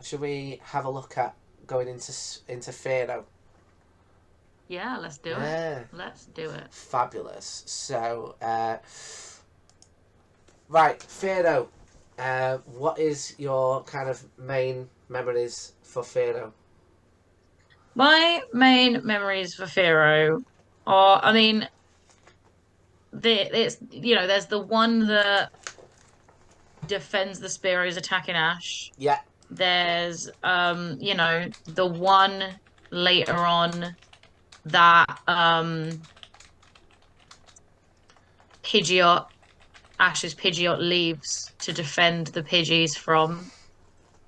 should we have a look at going into Fearow? Yeah, let's do it. Yeah, Let's do it. fabulous. So, right, Fearow. What is your kind of main memories for Fearow? My main memories for Fearow are, I mean, it's there's the one that defends the Spearows attacking Ash. Yeah. There's the one later on that Pidgeot Ash's Pidgeot leaves to defend the Pidgeys from.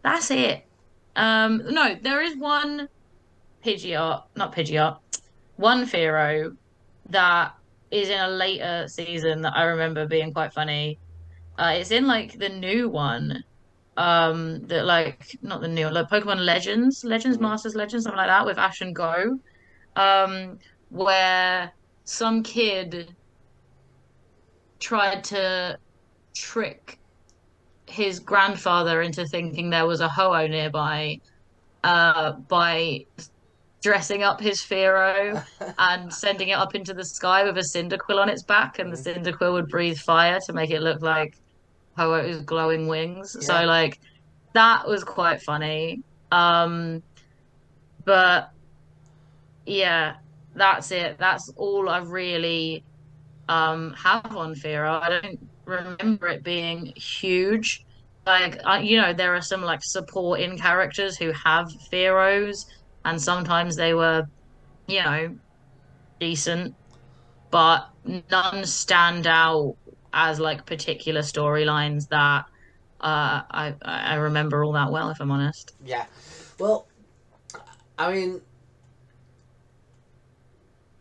That's it. No, there is one Pidgeot, not Pidgeot, one Fearow that is in a later season that I remember being quite funny. It's in like the new one. That like not the new like Pokemon Legends, Mm. Masters Legends, something like that with Ash and Go. Um, where some kid tried to trick his grandfather into thinking there was a Ho-Oh nearby, by dressing up his Fearow and sending it up into the sky with a Cyndaquil on its back, and the Mm. Cyndaquil would breathe fire to make it look like Ho-Oh's glowing wings. Yeah. So like that was quite funny. But yeah, that's it. That's all I really have on Fearow. I don't remember it being huge. Like there are some like supporting characters who have Fearows, and sometimes they were, you know, decent, but none stand out as like particular storylines that I remember all that well, if I'm honest. Yeah. Well, I mean,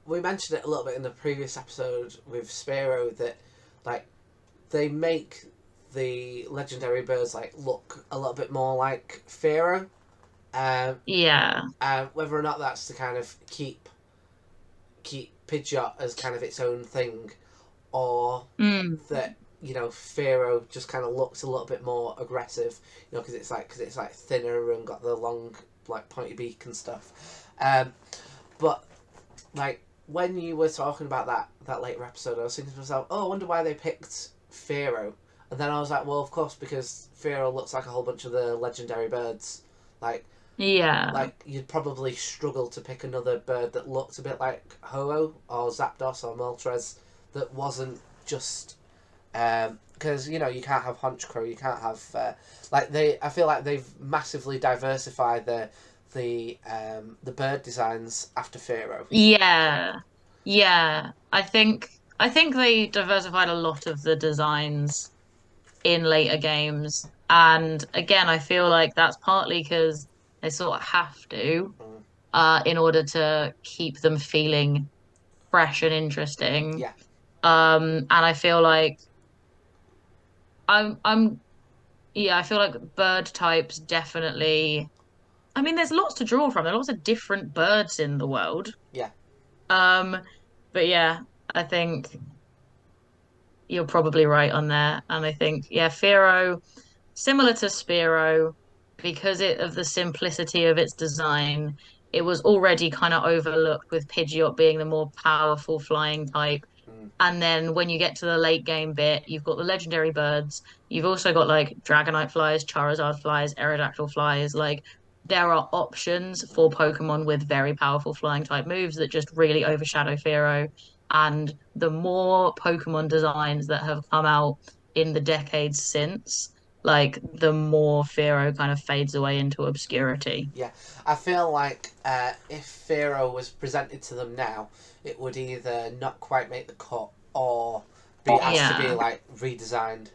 we mentioned it a little bit in the previous episode with Spearow that, like, they make the legendary birds like look a little bit more like Fearow. Um, Yeah. Whether or not that's to kind of keep Pidgeot as kind of its own thing, or Mm. that Fearow just kind of looks a little bit more aggressive, because it's like thinner and got the long like pointy beak and stuff. But like when you were talking about that later episode, I was thinking to myself, oh, I wonder why they picked Fearow, and then I was like, well, of course, because Fearow looks like a whole bunch of the legendary birds, like. Yeah. Like, you'd probably struggle to pick another bird that looked a bit like Ho-Oh or Zapdos or Moltres that wasn't just because you can't have Honchkrow, you can't have I feel like they've massively diversified the bird designs after Fearow. Yeah. Yeah. I think they diversified a lot of the designs in later games. And again, I feel like that's partly because they sort of have to, Mm. in order to keep them feeling fresh and interesting. Yeah. And I feel like I'm yeah, I feel like bird types definitely. I mean, there's lots to draw from. There are lots of different birds in the world. Yeah. Um, but yeah, I think you're probably right on there. And I think, yeah, Fearow, similar to Spearow, because of the simplicity of its design, it was already kind of overlooked with Pidgeot being the more powerful flying type. Mm. And then when you get to the late game bit, you've got the legendary birds. You've also got like Dragonite flies, Charizard flies, Aerodactyl flies. Like there are options for Pokemon with very powerful flying type moves that just really overshadow Fearow. And the more Pokemon designs that have come out in the decades since, like the more Fearow kind of fades away into obscurity. Yeah, I feel like if Fearow was presented to them now, it would either not quite make the cut or be asked to be Yeah. like redesigned.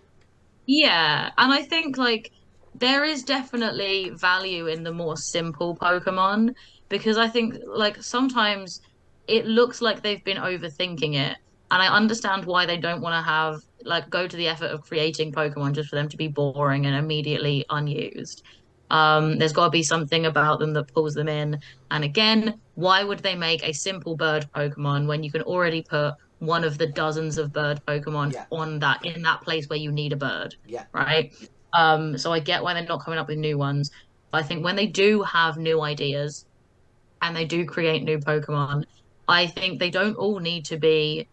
Yeah, and I think like there is definitely value in the more simple Pokemon because I think like sometimes it looks like they've been overthinking it. And I understand why they don't want to have like go to the effort of creating Pokemon just for them to be boring and immediately unused. There's got to be something about them that pulls them in. And again, why would they make a simple bird Pokemon when you can already put one of the dozens of bird Pokemon Yeah, on that in that place where you need a bird, yeah, right? So I get why they're not coming up with new ones. But I think when they do have new ideas and they do create new Pokemon, I think they don't all need to be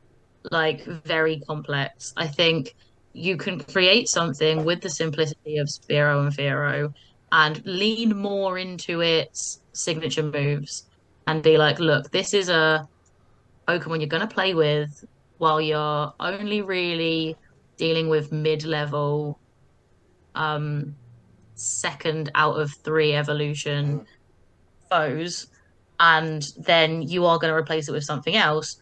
like very complex. I think you can create something with the simplicity of Spearow and Fearow and lean more into its signature moves and be like, look, this is a Pokemon you're going to play with while you're only really dealing with mid-level, um, second out of three evolution Mm. foes, and then you are going to replace it with something else.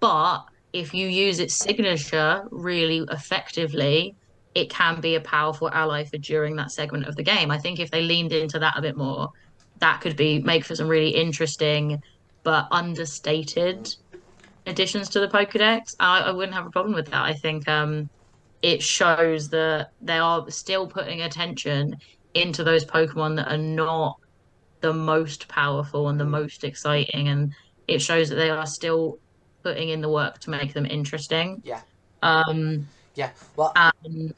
But if you use its signature really effectively, it can be a powerful ally for during that segment of the game. I think if they leaned into that a bit more, that could be make for some really interesting but understated additions to the Pokedex. I wouldn't have a problem with that. I think it shows that they are still putting attention into those Pokemon that are not the most powerful and the Mm. most exciting, and it shows that they are still putting in the work to make them interesting. Yeah. Um, Yeah. Well, and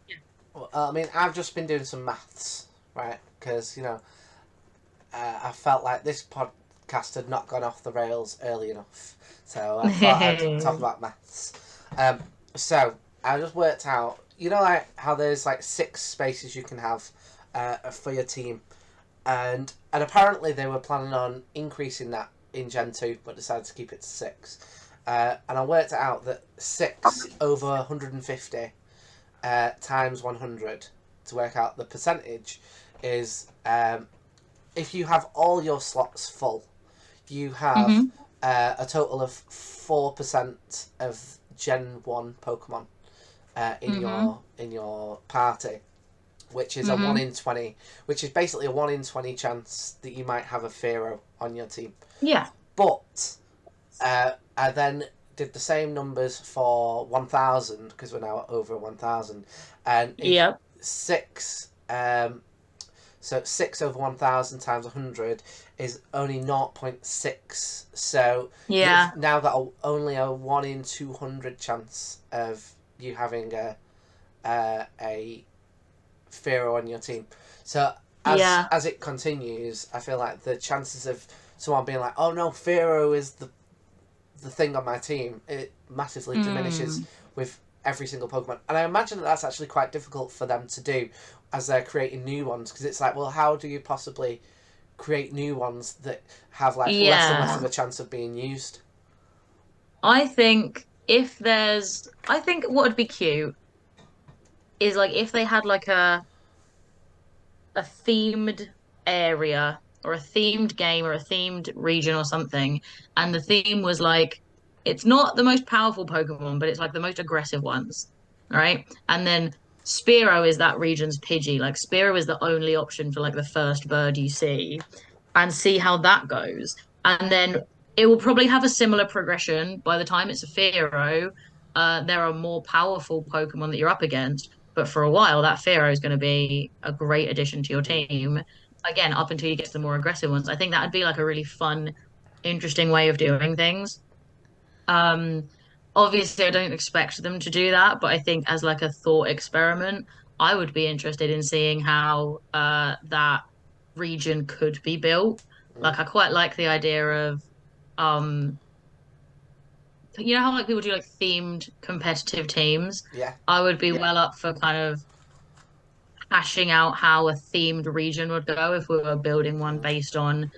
I mean, I've just been doing some maths, right? Because I felt like this podcast had not gone off the rails early enough, so I thought I'd talk about maths. So I just worked out, like how there's like 6 spaces you can have for your team, and apparently they were planning on increasing that in Gen 2, but decided to keep it to 6. And I worked out that 6 over 150 times 100 to work out the percentage is, if you have all your slots full, you have Mhm, a total of 4% of Gen 1 Pokemon mhm, in your party, which is a 1 mhm. in 20, which is basically a 1 in 20 chance that you might have a Fearow on your team. Yeah. But I then did the same numbers for 1,000, because we're now over 1,000, and if Yep. 6 so 6 over 1,000 times 100 is only 0.6. So Yeah. you've now got only a 1 in 200 chance of you having a Fearow on your team. So as Yeah. as it continues, I feel like the chances of someone being like, "Oh no, Fearow is the thing on my team," it massively diminishes Mm. with every single Pokemon. And I imagine that that's actually quite difficult for them to do as they're creating new ones, because it's like, well, how do you possibly create new ones that have like less and less Yeah. of a chance of being used? I think what would be cute is like if they had like a themed area or a themed game or a themed region or something, and the theme was like it's not the most powerful Pokemon, but it's like the most aggressive ones, right? And then Spearow is that region's Pidgey. Like Spearow is the only option for like the first bird you see, and see how that goes. And then it will probably have a similar progression by the time it's a Fearow. There are more powerful Pokemon that you're up against, but for a while, that Fearow is going to be a great addition to your Mm. team. Again, up until you get to the more aggressive ones. I think that would be like a really fun, interesting way of doing things. Um, Obviously, I don't expect them to do that, but I think as like a thought experiment, I would be interested in seeing how that region could be built. Mm. Like, I quite like the idea of um, how like people do like themed competitive teams. Yeah. I would be well up for kind of hashing out how a themed region would go if we were building one Mm. based on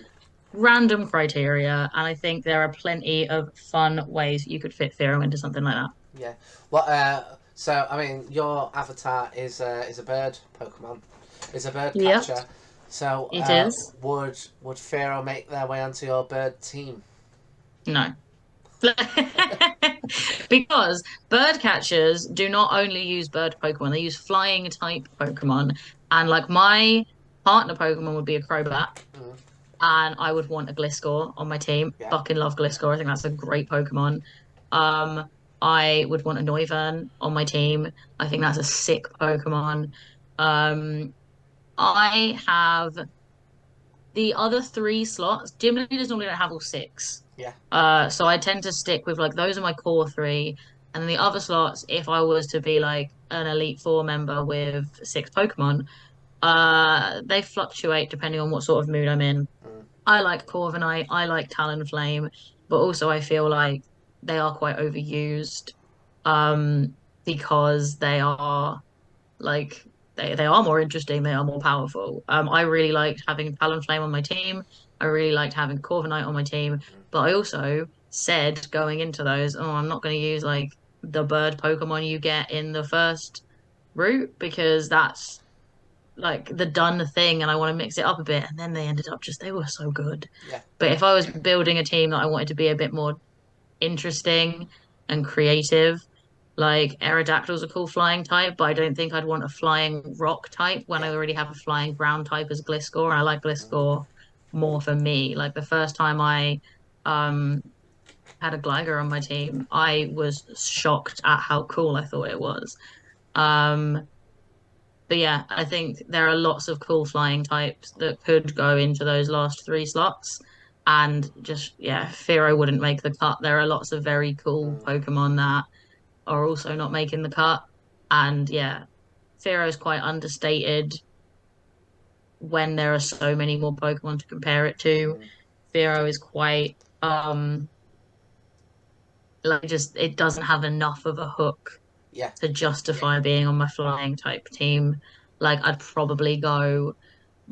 random criteria. And I think there are plenty of fun ways you could fit Fearow into something like that. Yeah. Well, so I mean, your avatar is a bird Pokemon. Is a bird Yep, catcher. So it is. would Fearow make their way onto your bird team? No. Because bird catchers do not only use bird Pokemon, they use flying type Pokemon. And like my partner Pokemon would be a Crobat, Mm. and I would want a Gliscor on my team. Yeah. Fucking love Gliscor. I think that's a great Pokemon. Um, I would want a Noivern on my team. I think that's a sick Pokemon. Um, I have the other 3 slots. Gym leaders normally don't have all 6. Yeah. So I tend to stick with like those are my core 3. And then the other slots, if I was to be like an Elite Four member with 6 Pokemon, They fluctuate depending on what sort of mood I'm in. Mm, I like Corviknight, I like Talonflame, but also I feel like they are quite overused, um, because they are like they are more interesting, they are more powerful. I really liked having Talonflame on my team. I really liked having Corviknight on my team, mm, but I also said going into those, oh, I'm not going to use like the bird Pokemon you get in the first route because that's like the done thing and I want to mix it up a bit. And then they ended up just, they were so good. yeah. But if I was building a team that I wanted to be a bit more interesting and creative, like Aerodactyl's a cool flying type, but I don't think I'd want a flying rock type when I Yeah. already have a flying ground type as Gliscor. And I like Mm, Gliscor more for me. Like the first time I um had a Gligar on my team, I was shocked at how cool I thought it was. Um, but yeah, I think there are lots of cool flying types that could go into those last three slots. And just, yeah, Fearow wouldn't make the cut. There are lots of very cool mm, Pokemon that are also not making the cut. And yeah, Fearow is quite understated when there are so many more Pokemon to compare it to. mm. Fearow is quite like just it doesn't have enough of a hook Yeah. to justify being on my flying type team. Like I'd probably go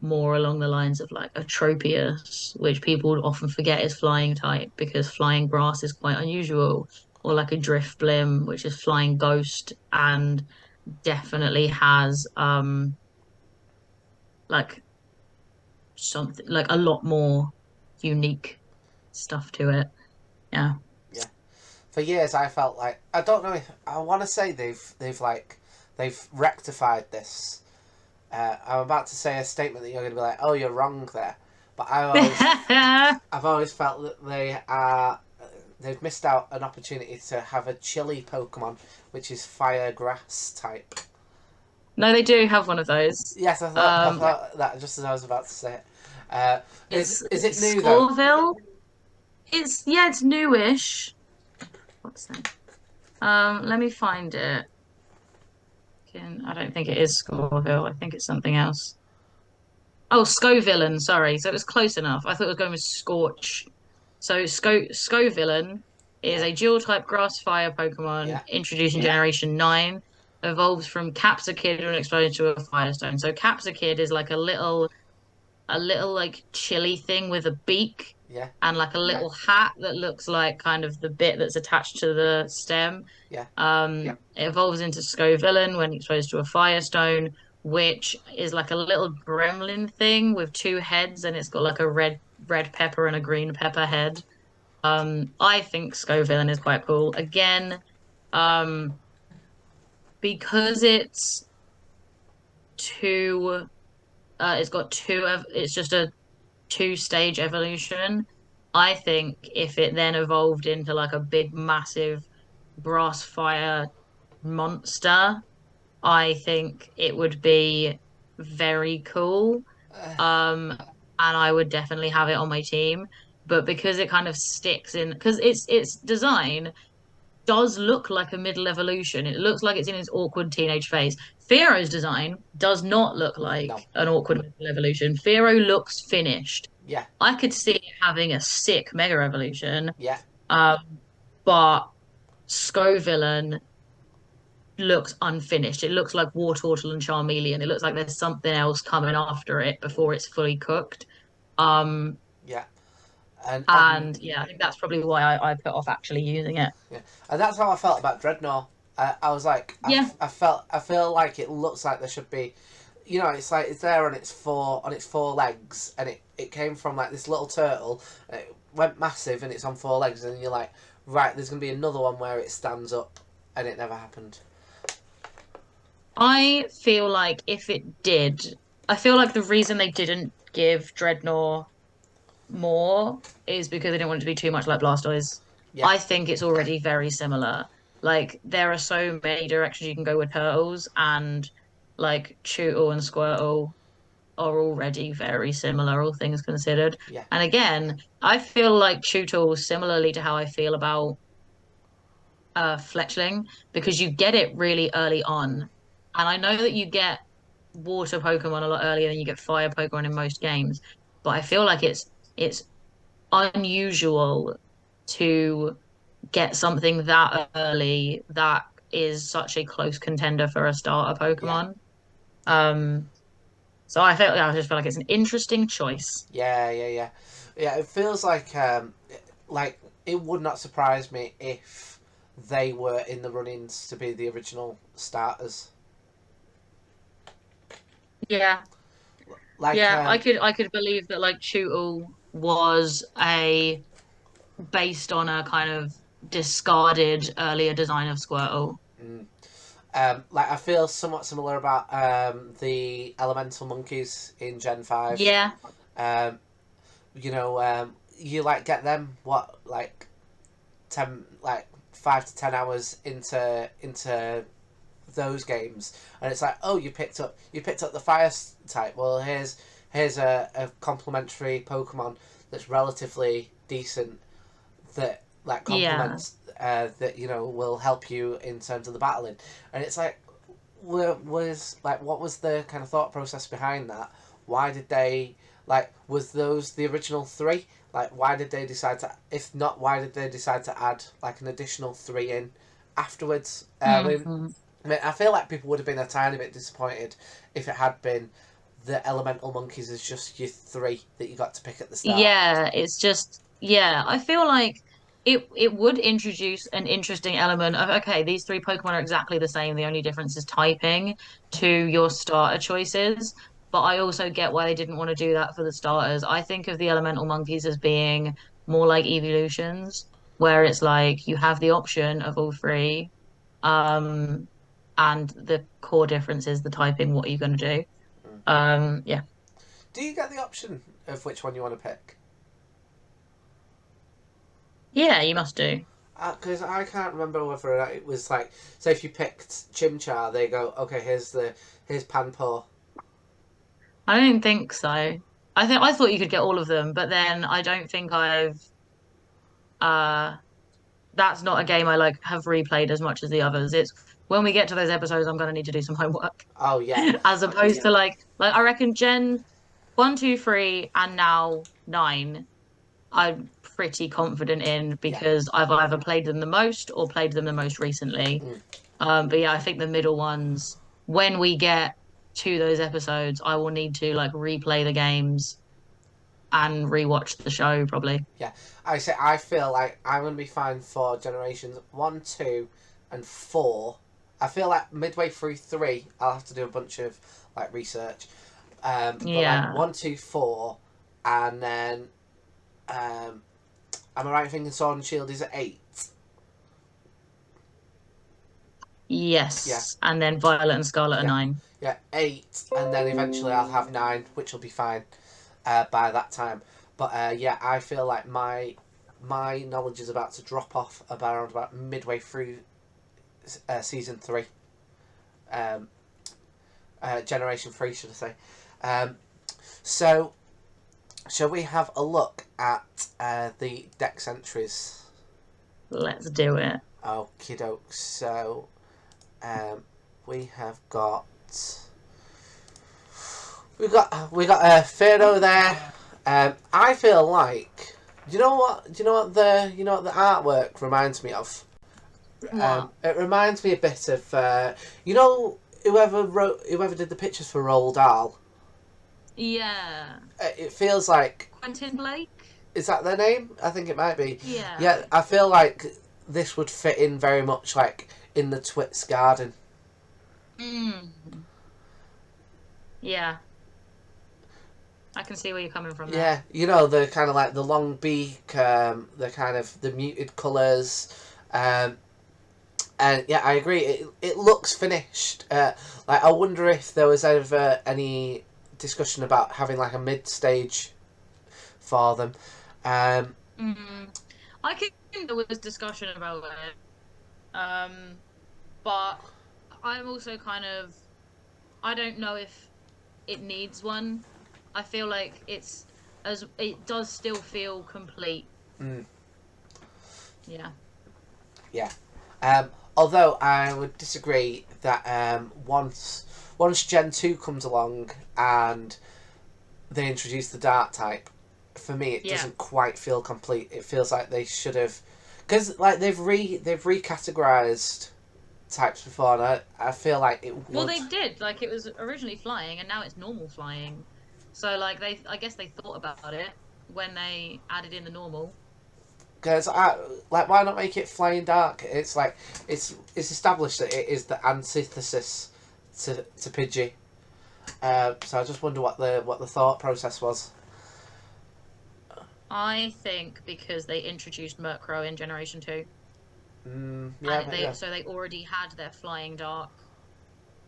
more along the lines of like a Tropius, which people often forget is flying type because flying grass is quite unusual, or like a Drifblim, which is flying ghost and definitely has like something like a lot more unique stuff to it. Yeah. Yeah. For years, I felt like I don't know. If, I want to say they've rectified this. I'm about to say a statement that you're going to be like, "Oh, you're wrong there," but I've always felt that they've missed out an opportunity to have a chili Pokemon, which is fire grass type. No, they do have one of those. Yes, I Um, thought that just as I was about to say it. Is it new though? Scoreville. It's yeah, it's newish. What's that? Let me find it. I don't think it is Scoreville. I think it's something else. Oh, Scovillain, sorry. So it was close enough. I thought it was going with Scorch. So Scovillain is Yeah, a dual type grass fire Pokemon yeah, introduced in Generation 9. Evolves from Capsakid when exposed to a Firestone. So Capsakid is like a little like chili thing with a beak yeah, and like a little hat that looks like kind of the bit that's attached to the stem. yeah, It evolves into Scovillain when exposed to a Firestone, which is like a little gremlin thing with two heads, and it's got like a red pepper and a green pepper head. I think Scovillain is quite cool. Again, um, because two, it's got it's just a two-stage evolution. I think if it then evolved into like a big, massive grass fire monster, I think it would be very cool. Um, and I would definitely have it on my team. But because it kind of sticks in, because its design does look like a middle evolution. It looks like it's in its awkward teenage phase. Fearow's design does not look like no, an awkward middle evolution. Fearow looks finished. yeah, I could see it having a sick mega evolution, yeah, um, but Scovillain looks unfinished. It looks like Wartortle and Charmeleon. It looks like there's something else coming after it before it's fully cooked. Um, yeah, and and yeah, I think that's probably why I put off actually using it. yeah, and that's how I felt about Dreadnought. I was like, Yeah, I feel like it looks like there should be, it's like it's there on its four legs, and it came from like this little turtle, and it went massive, and it's on four legs, and you're like, right, there's gonna be another one where it stands up, and it never happened. I feel like if it did, I feel like the reason they didn't give Dreadnought more is because they didn't want it to be too much like Blastoise. Yeah, I think it's already very similar. Like there are so many directions you can go with turtles, and like Tootle and Squirtle are already very similar, all things considered. yeah, And again, I feel like Tootle similarly to how I feel about Fletchling because you get it really early on, and I know that you get water Pokemon a lot earlier than you get fire Pokemon in most games. But I feel like it's unusual to get something that early that is such a close contender for a starter Yeah. Pokemon. Um, so I just feel like it's an interesting choice. Yeah. It feels like it would not surprise me if they were in the runnings to be the original starters. Yeah, Like yeah, I could believe that like Chootle was a based on a kind of discarded earlier design of Squirtle. mm, like I feel somewhat similar about the elemental monkeys in Gen 5. Yeah, Um, you like get them what like 10 like 5 to 10 hours into those games, and it's like, oh, you picked up the fire type. Well, here's a complementary Pokemon that's relatively decent, that like yeah. complements that will help you in terms of the battling. And it's like, was like, what was the kind of thought process behind that? Why did they, like, was those the original three? Like, why did they decide to, if not, why did they decide to add like an additional three in afterwards? Hmm. I mean, I feel like people would have been a tiny bit disappointed if it had been the elemental monkeys as just your three that you got to pick at the start. Yeah, it's just yeah, I feel like it would introduce an interesting element of okay, these three Pokemon are exactly the same, the only difference is typing to your starter choices. But I also get why they didn't want to do that for the starters. I think of the elemental monkeys as being more like evolutions, where it's like you have the option of all three, um, and the core difference is the typing, what are you gonna do? Mm. Yeah. Do you get the option of which one you want to pick? Yeah, you must do. Because I can't remember whether it was like, say if you picked Chimchar, they go, okay, here's Panpour. I don't think so. I thought you could get all of them, but then I don't think I've uh that's not a game I like have replayed as much as the others. It's when we get to those episodes I'm gonna need to do some homework. Oh yeah, As opposed yeah, to like I reckon Gen 1, 2, 3 and now 9 I'm pretty confident in yeah. because I've either played them the most or played them the most recently. Mm. But yeah, I think the middle ones, when we get to those episodes, I will need to like replay the games and rewatch the show probably. Yeah, I feel like I'm gonna be fine for generations 1, 2, and 4. I feel like midway through 3, I'll have to do a bunch of like research. But like Yeah. 1, 2, 4, and then am I right in thinking Sword and Shield is at 8? Yeah, Yes. And then Violet and Scarlet are yeah, 9. yeah, 8, and then eventually I'll have 9, which will be fine by that time. But yeah, I feel like my knowledge is about to drop off about midway through season 3, um, generation 3, should I say? Um, so, shall we have a look at the dex entries? Let's do it. Okie doke. So, we have got we got Fearow there. I feel like, do you know what the artwork reminds me of? What? It reminds me a bit of whoever did the pictures for Roald Dahl. Yeah. It feels like, Quentin Blake? is that their name? I think it might be. Yeah. Yeah, I feel like this would fit in very much like in the Twits garden. Mm. Yeah. I can see where you're coming from there. Yeah, the kind of like the long beak, the kind of the muted colours, um, and yeah, I agree. It looks finished. Like I wonder if there was ever any discussion about having like a mid stage for them. Um, Mm. I think there was discussion about it. But I'm also kind of I don't know if it needs one. I feel like it does still feel complete. mm, Yeah. yeah. Although I would disagree that once Gen 2 comes along and they introduce the Dark type, for me it doesn't quite feel complete. It feels like they should have, because like they've recategorized types before, and I feel like it would. Well, they did. Like, it was originally flying, and now it's normal flying. So, like, I guess they thought about it when they added in the normal. Because why not make it flying dark? It's like it's established that it is the antithesis to Pidgey. So I just wonder what the thought process was. I think because they introduced Murkrow in Generation 2. So they already had their flying dark.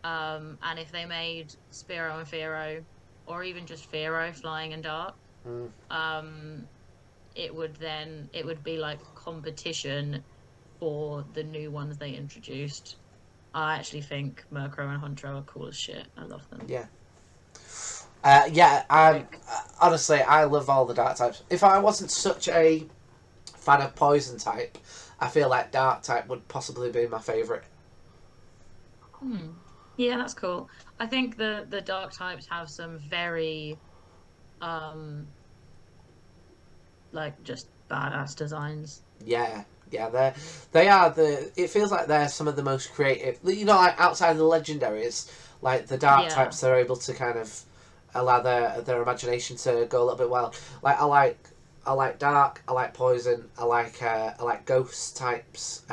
And if they made Spearow and Fearow, or even just Fearow flying and dark, it would be like competition for the new ones they introduced. I actually think Murkrow and Huntro are cool as shit. I love them. Yeah. Honestly, I love all the dark types. If I wasn't such a fan of poison type, I feel like dark type would possibly be my favourite. Yeah, that's cool. I think the dark types have some very like just badass designs. Yeah, they are it feels like they're some of the most creative. You know, like outside of the legendaries, like the dark types, they're able to kind of allow their imagination to go a little bit wild. Like I like dark, I like poison, I like ghost types,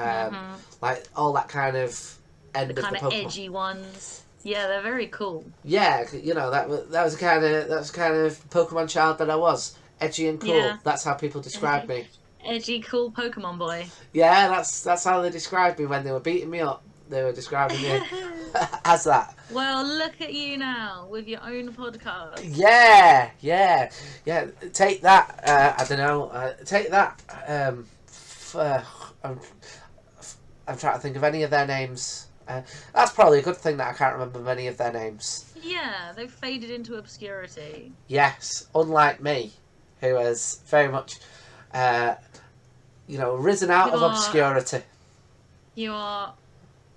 like all that kind of end the of the kind of Pokemon. edgy ones. Yeah, they're very cool. Yeah, you know that was kind of Pokemon child that I was. Edgy and cool. Yeah. That's how people described me. Edgy, cool Pokemon boy. Yeah, that's how they described me when they were beating me up. They were describing me as that. Well, look at you now with your own podcast. Yeah. Take that. I don't know. Take that. I'm trying to think of any of their names. That's probably a good thing that I can't remember many of their names. Yeah, they've faded into obscurity. Yes, unlike me, who has very much, risen out of obscurity. You are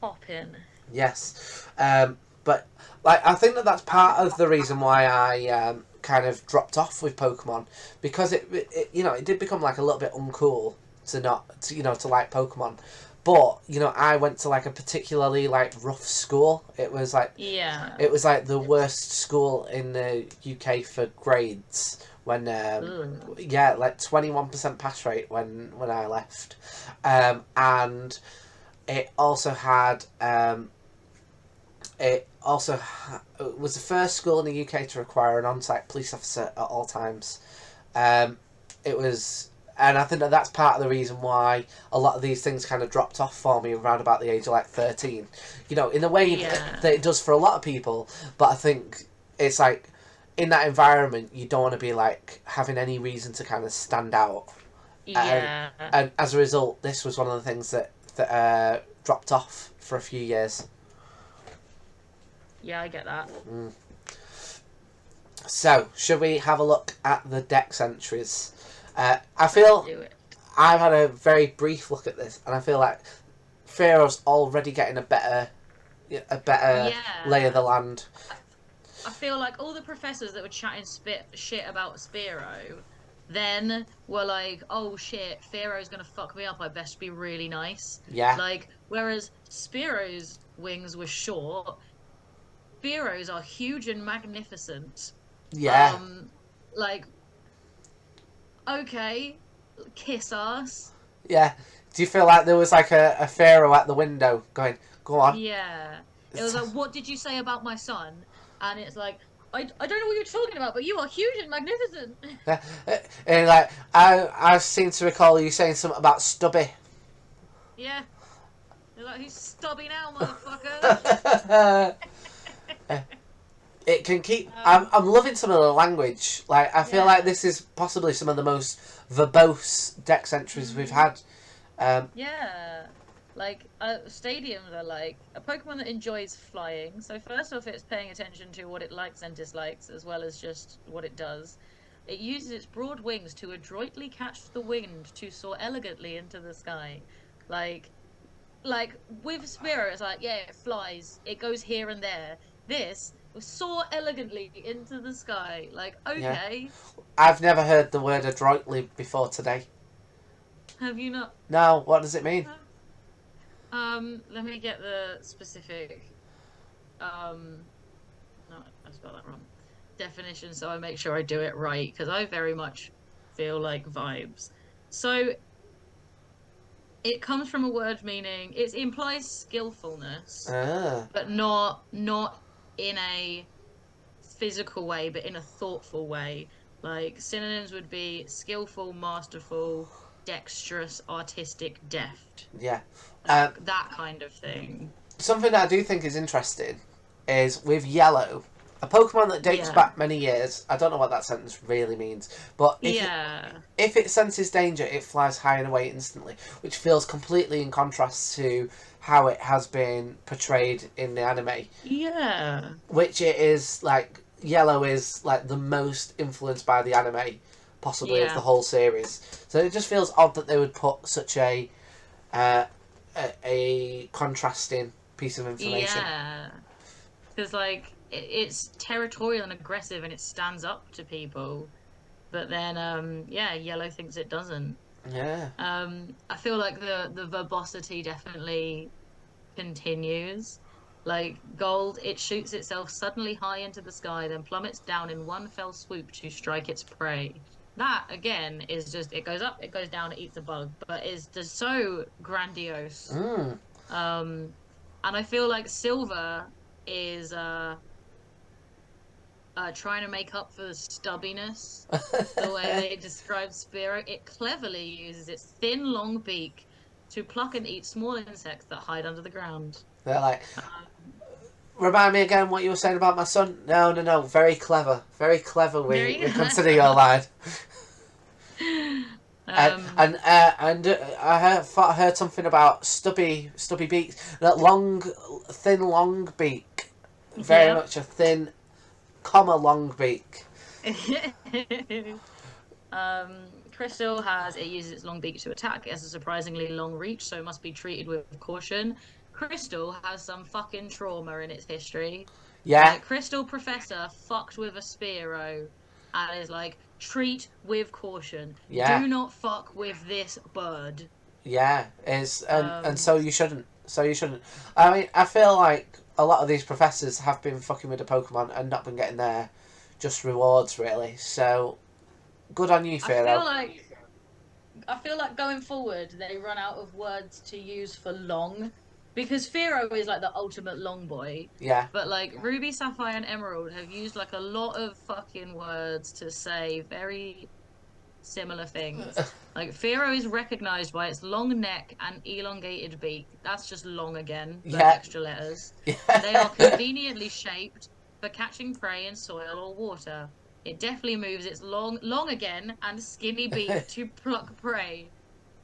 popping. Yes, but like I think that's part of the reason why I kind of dropped off with Pokemon, because it did become like a little bit uncool to like Pokemon. But, I went to, like, a particularly, like, rough school. It was, like... Yeah. It was, like, the worst school in the UK for grades. When, like, 21% pass rate when I left. And it also had... It was the first school in the UK to require an on-site police officer at all times. It was... And I think that's part of the reason why a lot of these things kind of dropped off for me around about the age of like 13. In a way that it does for a lot of people. But I think it's like, in that environment, you don't want to be like having any reason to kind of stand out. Yeah. And as a result, this was one of the things that dropped off for a few years. Yeah, I get that. So, should we have a look at the dex entries? I feel I've had a very brief look at this, and I feel like Fearow's already getting a better lay of the land. I feel like all the professors that were chatting shit about Spearow then were like, oh shit, Fearow's gonna fuck me up, I best be really nice. Yeah. Like, whereas Spearow's wings were short, Fearow's are huge and magnificent. Yeah. Okay, kiss ass. Yeah. Do you feel like there was like a Fearow at the window going, go on? Yeah. It was like, what did you say about my son? And it's like, I don't know what you're talking about, but you are huge and magnificent. And like, I seem to recall you saying something about Stubby. Yeah. They're like, who's Stubby now, motherfucker? It can keep... I'm loving some of the language. Like, I feel like this is possibly some of the most verbose dex entries we've had. Like, stadiums are like a Pokemon that enjoys flying. So first off, it's paying attention to what it likes and dislikes, as well as just what it does. It uses its broad wings to adroitly catch the wind to soar elegantly into the sky. Like, like with Spearow, it's like, yeah, it flies, it goes here and there. This will soar elegantly into the sky. Like, Yeah. okay, I've never heard the word adroitly before today. have you not? No, what does it mean? Let me get the specific. Um, no, I spelled that wrong. Definition, so I make sure I do it right because I very much feel like vibes. So it comes from a word meaning it implies skillfulness, Ah, but not in a physical way, but in a thoughtful way. Like synonyms would be skillful, masterful, dexterous, artistic, deft. yeah. That that kind of thing. Something that I do think is interesting is with yellow, a Pokemon that dates Yeah. back many years. I don't know what that sentence really means, but Yeah. if it senses danger, it flies high and away instantly, which feels completely in contrast to how it has been portrayed in the anime, Yeah. which it is like yellow is like the most influenced by the anime possibly of the Yeah. whole series. So it just feels odd that they would put such uh, a contrasting piece of information. Yeah. Because like it's territorial and aggressive and it stands up to people. But then yeah, yellow thinks it doesn't. Yeah. I feel like the verbosity definitely continues. Like gold, it shoots itself suddenly high into the sky, then plummets down in one fell swoop to strike its prey. That again is just it goes up, it goes down, it eats a bug, but it's just so grandiose. Mm. Um, and I feel like silver is trying to make up for the stubbiness. The way they describe Spearow, it cleverly uses its thin, long beak to pluck and eat small insects that hide under the ground. They're like, Um, remind me again what you were saying about my son. No. Very clever. Very clever. there We you consider your line. go. Thought I heard something about stubby beaks. That thin, long beak. Very Yeah. much a thin, long beak. Crystal it uses its long beak to attack. It has a surprisingly long reach, so it must be treated with caution. Crystal has some fucking trauma in its history. Yeah, Like, Crystal Professor fucked with a Spearow and is like, treat with caution. yeah, Do not fuck with this bird. yeah. And Um, so you shouldn't. So you shouldn't. I mean, I feel like a lot of these professors have been fucking with the Pokemon and not been getting their just rewards really. So good on you, I feel Fearow. like I feel like going forward, they run out of words to use for long because Fearow is like the ultimate long boy. Yeah, But like Ruby, Sapphire, and Emerald have used like a lot of fucking words to say very similar things. Like Fearow is recognized by its long neck and elongated beak. That's just long again, but yeah, extra letters. They are yeah, conveniently shaped for catching prey in soil or water. It deftly moves its long again, and skinny beak to pluck prey.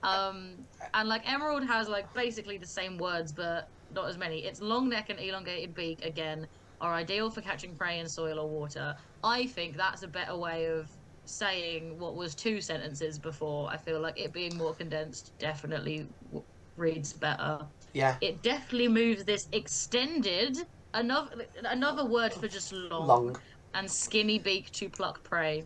And like Emerald has like basically the same words, but not as many. Its long neck and elongated beak again are ideal for catching prey in soil or water. I think that's a better way of saying what was two sentences before. I feel like it being more condensed definitely reads better. yeah. It definitely moves this extended another word for just long Long. and skinny beak to pluck prey.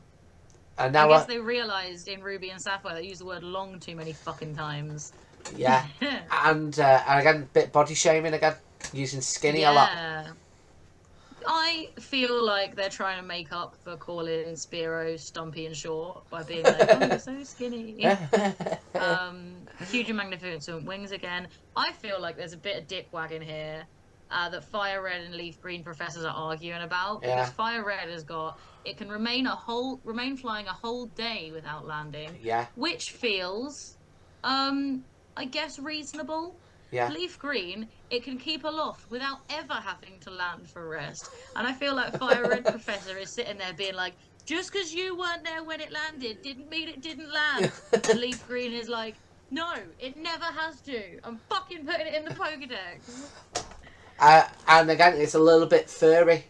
And I now, guess they realized in Ruby and Sapphire they use the word long too many fucking times. yeah, and again, bit body shaming again, using skinny a lot. Yeah. I feel like they're trying to make up for calling Spearow stumpy and short by being like, oh, you're so skinny. Huge and magnificent wings again. I feel like there's a bit of dick wagging here that Fire Red and Leaf Green professors are arguing about because Yeah. Fire Red has got it can remain flying a whole day without landing, Yeah, which feels I guess reasonable. yeah. Leaf Green, it can keep aloft without ever having to land for rest. And I feel like Fire Red Professor is sitting there being like, just because you weren't there when it landed didn't mean it didn't land. And Leaf Green is like, no, it never has to. I'm fucking putting it in the Pokedex. And again, it's a little bit furry,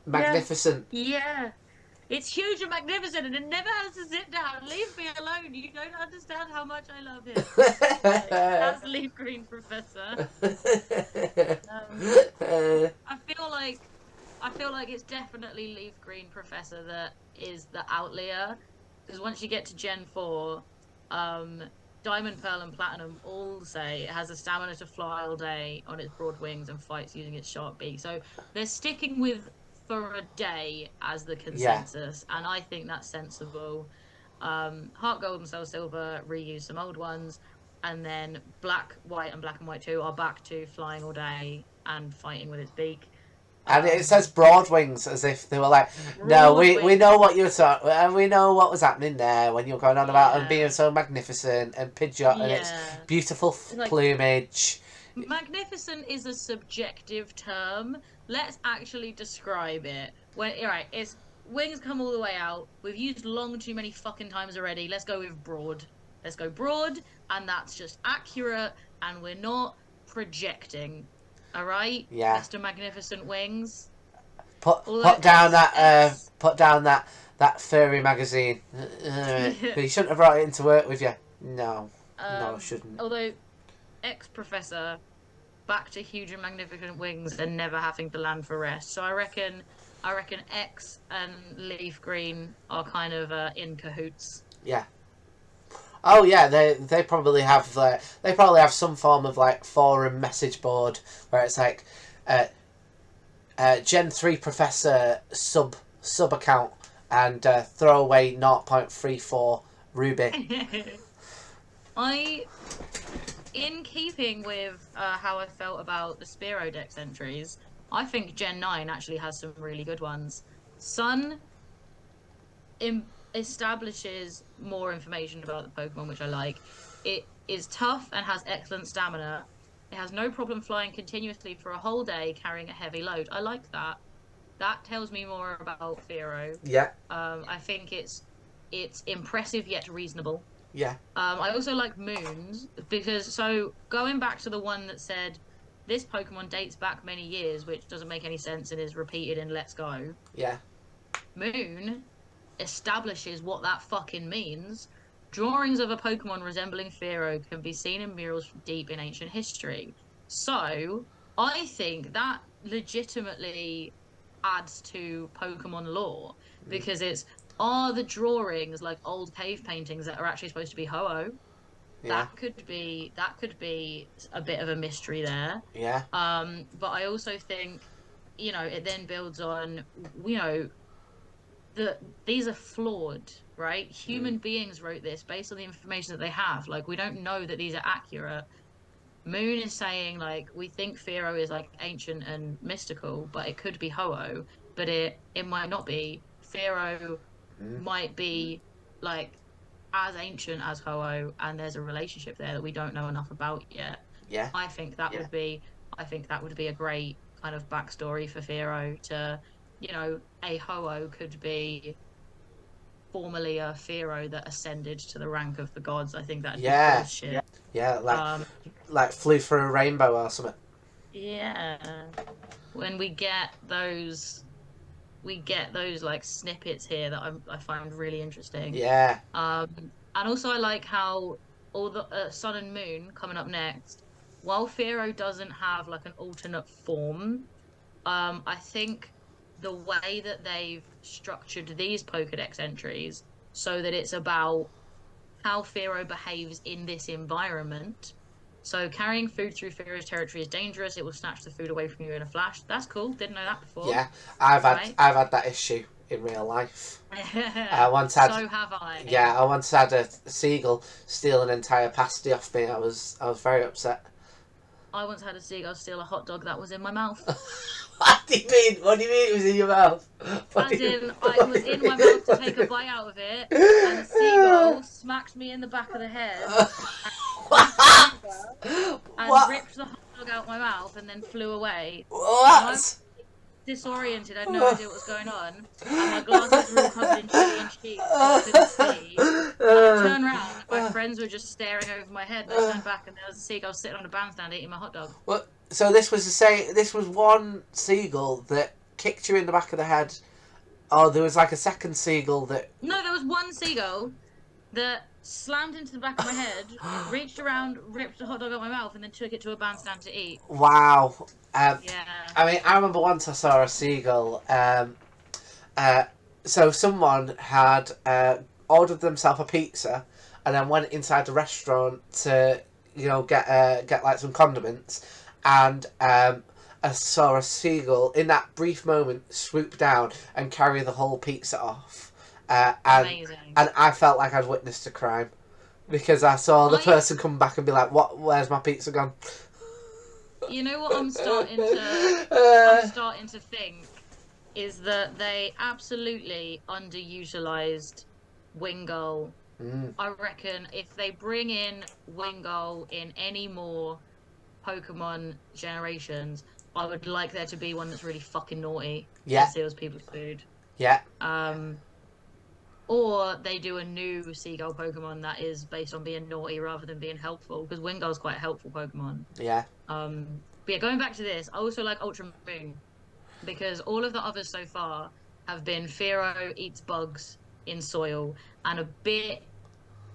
magnificent. Yeah. It's huge and magnificent, and it never has to sit down. Leave me alone. You don't understand how much I love him. That's Leaf Green Professor. I feel like it's definitely Leaf Green Professor that is the outlier, because once you get to Gen 4, Diamond, Pearl, and Platinum all say it has the stamina to fly all day on its broad wings and fights using its sharp beak. So they're sticking with for a day as the consensus, and I think that's sensible. Heart Gold and Soul Silver reuse some old ones, and then Black, White, and Black and White 2 are back to flying all day and fighting with its beak. And it says broad wings, as if they were like, no, we know what you were talking, and we know what was happening there when you were going on about and being so magnificent and Pidgeot and its beautiful plumage. Magnificent is a subjective term. Let's actually describe it. It's wings come all the way out. We've used long too many fucking times already. Let's go with broad. Let's go broad, and that's just accurate, and we're not projecting. All right, yeah, Mr. Magnificent Wings. Put down that furry magazine. You shouldn't have brought it into work with you. No, I shouldn't. Although, ex-professor, back to huge and magnificent wings and never having to land for rest. So I reckon X and Leaf Green are kind of in cahoots. Yeah. Oh yeah, they probably have some form of like forum message board where it's like Gen 3 Professor sub account and throw away 0.34 Ruby. In keeping with how I felt about the Spearow Dex entries, I think Gen 9 actually has some really good ones. Sun establishes more information about the Pokemon, which I like. It is tough and has excellent stamina. It has no problem flying continuously for a whole day, carrying a heavy load. I like that. That tells me more about Fearow. Yeah. I think it's impressive yet reasonable. Yeah. I also like Moons because, so going back to the one that said this Pokemon dates back many years, which doesn't make any sense and is repeated in Let's Go. Yeah. Moon establishes what that fucking means. Drawings of a Pokemon resembling Fearow can be seen in murals deep in ancient history. So I think that legitimately adds to Pokemon lore, because are the drawings like old cave paintings that are actually supposed to be Ho-Oh? Yeah. That could be a bit of a mystery there. Yeah. But I also think, it then builds on, these are flawed, right? Human beings wrote this based on the information that they have. Like, we don't know that these are accurate. Moon is saying, like, we think Fearow is like ancient and mystical, but it could be Ho-Oh, but it might not be. Fearow might be like as ancient as Ho-Oh, and there's a relationship there that we don't know enough about yet. Yeah. I think that would be a great kind of backstory for Fearow to, a Ho-Oh could be formerly a Fearow that ascended to the rank of the gods. I think that'd be bullshit. Yeah, like flew through a rainbow or something. Yeah. When we get those like snippets here that I find really interesting. Yeah. And also I like how all the Sun and Moon coming up next, while Fearow doesn't have like an alternate form, I think the way that they've structured these Pokédex entries so that it's about how Fearow behaves in this environment. So carrying food through Fearow's territory is dangerous. It will snatch the food away from you in a flash. That's cool. Didn't know that before. Yeah, I've had that issue in real life. So have I. Yeah, I once had a seagull steal an entire pasty off me. I was very upset. I once had a seagull steal a hot dog that was in my mouth. What do you mean? What do you mean it was in your mouth? I was in my mouth to take a bite out of it, and the seagull smacked me in the back of the head. And ripped the hot dog out my mouth and then flew away. What? I was disoriented. I had no idea what was going on. And my glasses were all covered in chili and cheese, so I couldn't see. And I turned around, my friends were just staring over my head, and I turned back and there was a seagull sitting on a bandstand eating my hot dog. What? So this was one seagull that kicked you in the back of the head Oh, there was like a second seagull that. No, there was one seagull that slammed into the back of my head, reached around, ripped a hot dog out of my mouth, and then took it to a bandstand to eat. Wow. Yeah. I mean, I remember once I saw a seagull. Uh, so someone had ordered themselves a pizza, and then went inside the restaurant to, get like some condiments, and I saw a seagull in that brief moment swoop down and carry the whole pizza off. Amazing. And I felt like I'd witnessed a crime because I saw the person come back and be like, "What? Where's my pizza gone?" You know what I'm starting to think is that they absolutely underutilized Wingull. I reckon if they bring in Wingull in any more Pokemon generations, I would like there to be one that's really fucking naughty and steals people's food. Yeah. Or they do a new Seagull Pokemon that is based on being naughty rather than being helpful, because Wingull's quite a helpful Pokemon. Yeah. But yeah, going back to this, I also like Ultra Moon, because all of the others so far have been Fearow eats bugs in soil, and a bit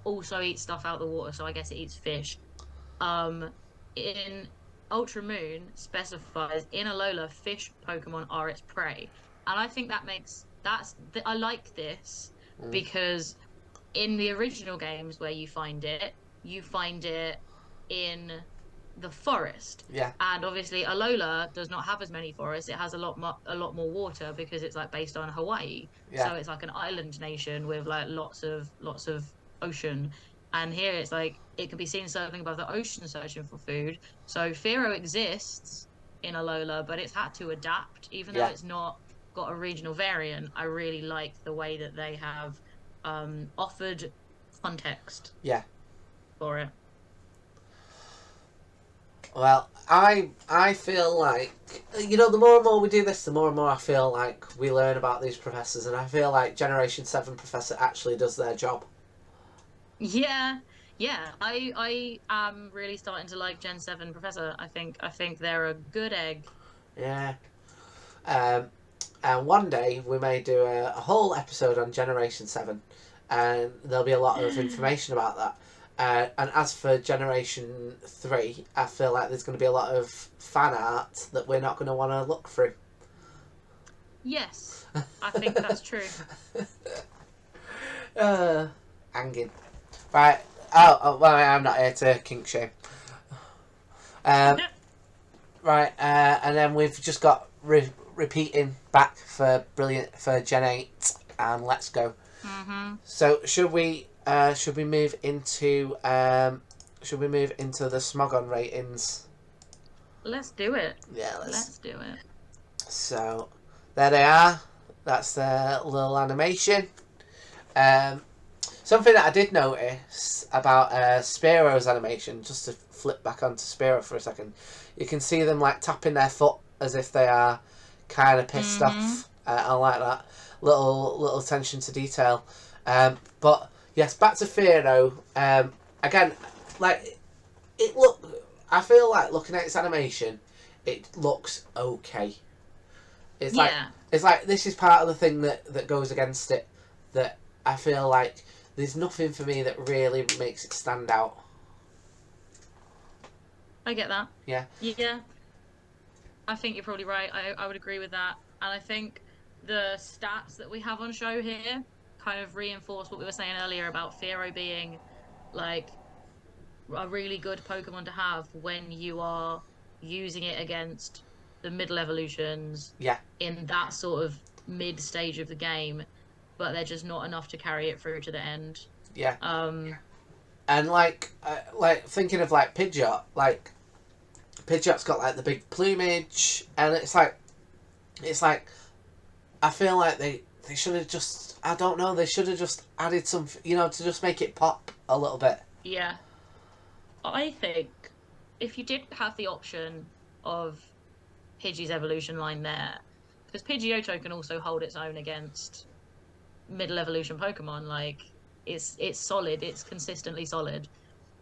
also eats stuff out of the water, so I guess it eats fish. In Ultra Moon specifies in Alola, fish Pokemon are its prey, and I think I like this because in the original games where you find it in the forest. Yeah. And obviously Alola does not have as many forests. It has a lot more water because it's like based on Hawaii. Yeah. So it's like an island nation with like lots of ocean. And here it's like it can be seen surfing above the ocean searching for food. So Fearow exists in Alola, but it's had to adapt, even though it's not got a regional variant. I really like the way that they have offered context for it. Well, I feel like, the more and more we do this, the more and more I feel like we learn about these professors, and I feel like Generation 7 professor actually does their job. Yeah. I am really starting to like Gen 7 professor. I think they're a good egg. Yeah. And one day we may do a whole episode on Generation 7, and there'll be a lot of information about that. And as for Generation 3, I feel like there's going to be a lot of fan art that we're not going to want to look through. Yes, I think that's true. Hanging. Right. Oh, well, I'm not here to kink shame. Right, and then we've just got repeating back for Gen 8 and Let's Go. Mm-hmm. So should we move into the Smogon ratings? Let's do it. Yeah, let's do it. So there they are. That's their little animation. Something that I did notice about Spearow's animation, just to flip back onto Spearow for a second, you can see them like tapping their foot as if they are kind of pissed off. I like that little attention to detail. But yes, back to Fearow. Again, like I feel like looking at its animation, it looks okay. It's like this is part of the thing that goes against it. That I feel like there's nothing for me that really makes it stand out. I get that. Yeah. Yeah. I think you're probably right. I would agree with that. And I think the stats that we have on show here kind of reinforce what we were saying earlier about Fearow being like a really good Pokemon to have when you are using it against the middle evolutions in that sort of mid stage of the game, but they're just not enough to carry it through to the end. Yeah. And like thinking of like Pidgeot, like Pidgeot's got like the big plumage, and it's like I feel like they should have just, I don't know, they should have just added some, to just make it pop a little bit. Yeah. I think if you did have the option of Pidgey's evolution line there, because Pidgeotto can also hold its own against middle evolution Pokemon, like it's solid, it's consistently solid.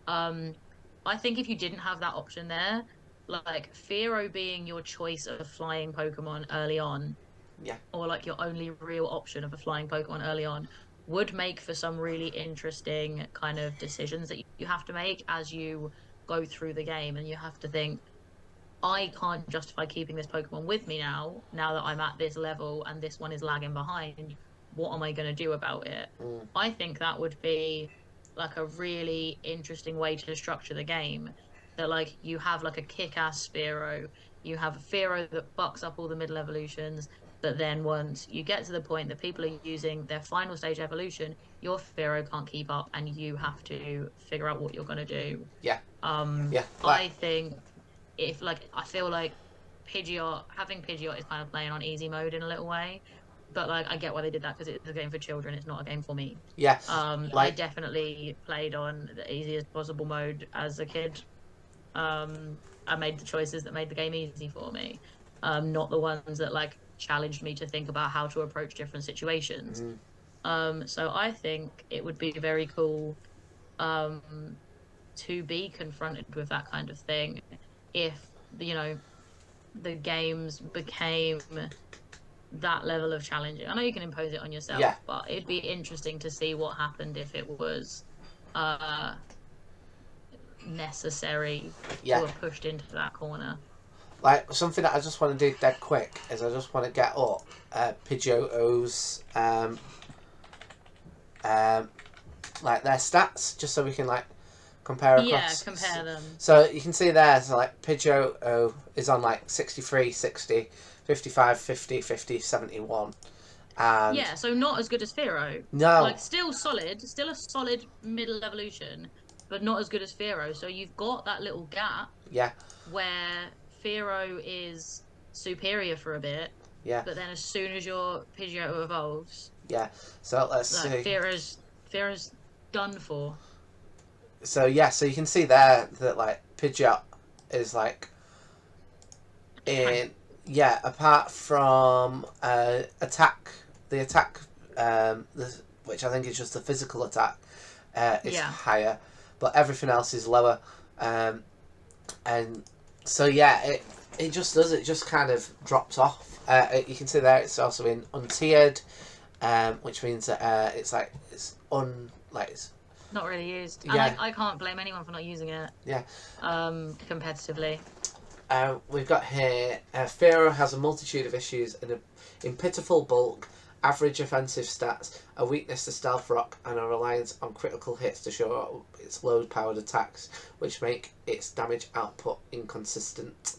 I think if you didn't have that option there, like Fearow being your choice of flying Pokemon early on, Yeah. or like your only real option of a flying Pokemon early on, would make for some really interesting kind of decisions that you have to make as you go through the game, and you have to think, I can't justify keeping this Pokemon with me now that I'm at this level and this one is lagging behind. What am I going to do about it? Mm. I think that would be like a really interesting way to structure the game. That like you have like a kick-ass Spearow, you have a Fearow that fucks up all the middle evolutions, but then once you get to the point that people are using their final stage evolution, your Fearow can't keep up and you have to figure out what you're going to do. Yeah. Yeah. I think if like I feel like having Pidgeot is kind of playing on easy mode in a little way, but like I get why they did that because it's a game for children. It's not a game for me. Yeah. I definitely played on the easiest possible mode as a kid. I made the choices that made the game easy for me, not the ones that like challenged me to think about how to approach different situations. So I think it would be very cool um, to be confronted with that kind of thing if the games became that level of challenging. I know you can impose it on yourself, Yeah. but it'd be interesting to see what happened if it was uh necessary Yeah. to have pushed into that corner. Like, something that I just want to do dead quick is I just want to get up Pidgeot's like their stats, just so we can like compare across. Yeah, compare them. So you can see there, so like Pidgeot is on like 63, 60, 55, 50, 50, 71. And Yeah, so not as good as Fearow. no. Like still a solid middle evolution, but not as good as Fearow. So you've got that little gap. Yeah. Where Fearow is superior for a bit. Yeah. But then as soon as your Pidgeotto evolves. Yeah. So let's see. Fearow's done for. So yeah, so you can see there that like Pidgeot is like in apart from attack, the attack which I think is just the physical attack is higher, but everything else is lower, and so yeah, it just does, it just kind of drops off. You can see there it's also in untiered, which means that it's not really used. Yeah. And I can't blame anyone for not using it. Yeah. Competitively. We've got here, Fearow has a multitude of issues in pitiful bulk, average offensive stats, a weakness to stealth rock, and a reliance on critical hits to show up its low-powered attacks, which make its damage output inconsistent.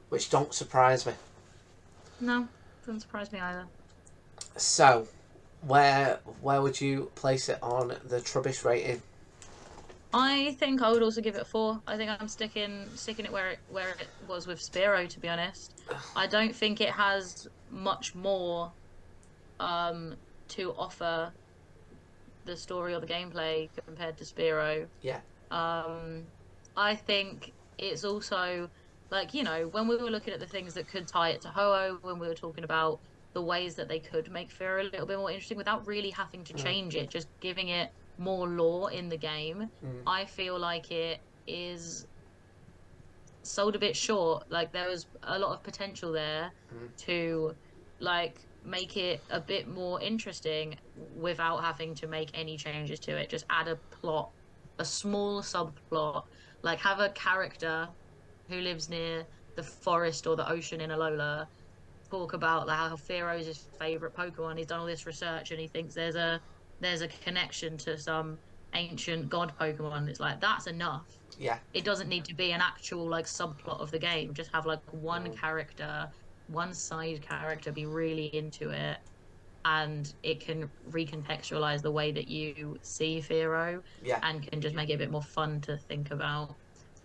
Which don't surprise me. No, doesn't surprise me either. So, where would you place it on the Trubbish rating? I think I would also give it a 4. I think I'm sticking it where it was with Spearow, to be honest. I don't think it has much more to offer the story or the gameplay compared to Spearow. Yeah. I think it's also like, when we were looking at the things that could tie it to Ho-Oh, when we were talking about the ways that they could make Fearow a little bit more interesting without really having to change it, just giving it more lore in the game. I feel like it is sold a bit short. Like there was a lot of potential there to like make it a bit more interesting without having to make any changes to it. Just add a plot, a small subplot, like have a character who lives near the forest or the ocean in Alola talk about like how Fearow is his favorite Pokemon. He's done all this research and he thinks there's a connection to some ancient god Pokemon. It's like, that's enough. Yeah. It doesn't need to be an actual like subplot of the game. Just have like one character, one side character be really into it, and it can recontextualize the way that you see Fearow, and can just make it a bit more fun to think about.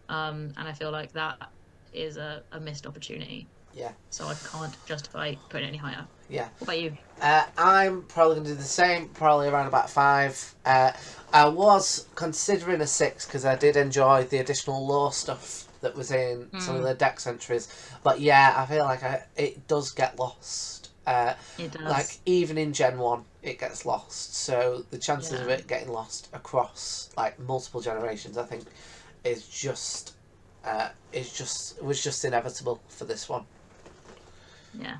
And I feel like that is a missed opportunity. Yeah. So I can't justify putting it any higher. Yeah. What about you? I'm probably going to do the same, probably around about 5. I was considering a 6 because I did enjoy the additional lore stuff that was in some of the dex entries. But yeah, I feel like it does get lost. It does. Like, even in Gen 1, it gets lost. So the chances of it getting lost across, like, multiple generations, I think, was just inevitable for this one. Yeah.